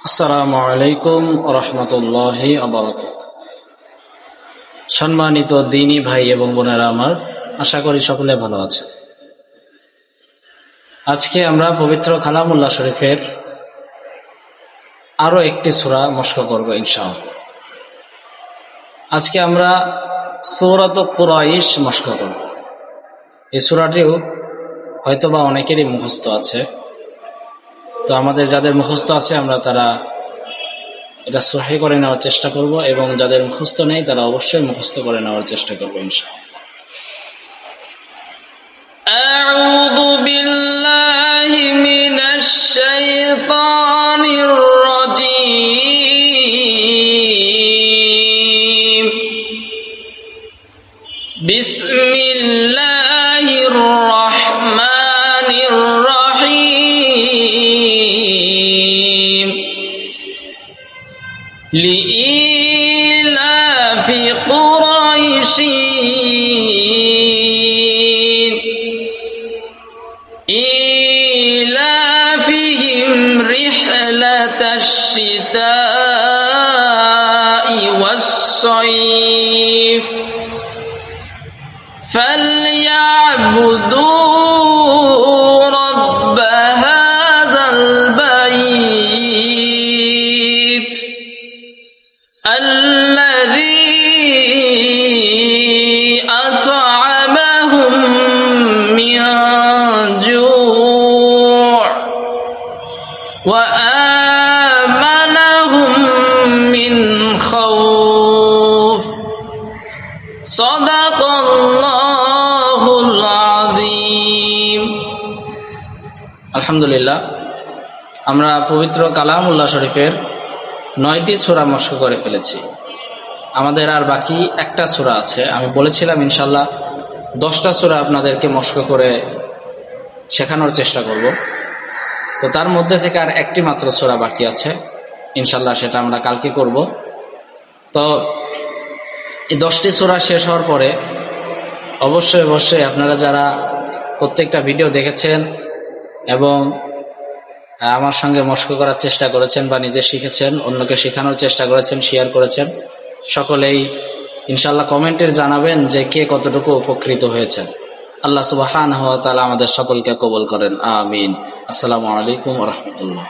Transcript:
আসসালামু আলাইকুম রহমতুল্লাহি আবরাকাতুহু। সম্মানিত দ্বীনী ভাই এবং বোনেরা আমার, আশা করি সকলে ভালো আছে। আজকে আমরা পবিত্র কালামুল্লাহ শরীফের আরো একটি সূরা মশক করব ইনশাআল্লাহ। আজকে আমরা সূরাত কুরাইশ মশক করব। এই সূরাটিও হয়তোবা অনেকেরই মুখস্থ আছে, তো আমাদের যাদের মুখস্থ আছে আমরা তারা এটা সহি করে নেওয়ার চেষ্টা করব, এবং যাদের মুখস্থ নেই তারা অবশ্যই মুখস্থ করে নেওয়ার চেষ্টা করব ইনশাআল্লাহ। আউযু বিল্লাহি মিনাশ শাইতানির রাজীম। বিসমিল্লাহির রাহমানির রাহিম। لإيلاف قريش إيلافهم رحلة الشتاء والصيف فليعبدوا رب هذا البيت الذي أطعمهم من جوع وآمنهم من خوف صدق الله العظيم। আলহামদুলিল্লাহ, আমরা পবিত্র কালামুল্লাহ শরীফের 9টি সূরা মশক করে ফেলেছি। আমাদের আর বাকি একটা সূরা আছে। আমি বলেছিলাম ইনশাল্লাহ 10টা সূরা আপনাদেরকে মশক করে শেখানোর চেষ্টা করব। তো তার মধ্যে থেকে আর একটি মাত্র সূরা বাকি আছে, ইনশাল্লাহ সেটা আমরা কালকে করব। তো এই 10টি সূরা শেষ হওয়ার পরে অবশ্যই আপনারা যারা প্রত্যেকটা ভিডিও দেখেছেন এবং আমার সঙ্গে মশক করার চেষ্টা করেছেন বা নিজে শিখেছেন, অন্যকে শেখানোর চেষ্টা করেছেন, শেয়ার করেছেন, সকলেই ইনশাআল্লাহ কমেন্টের জানাবেন যে কে কতটুকু উপকৃত হয়েছেন। আল্লাহ সুবহানাহু ওয়া তাআলা আমাদের সকলকে কবুল করেন, আমিন। আসসালামু আলাইকুম ওয়া রাহমাতুল্লাহ।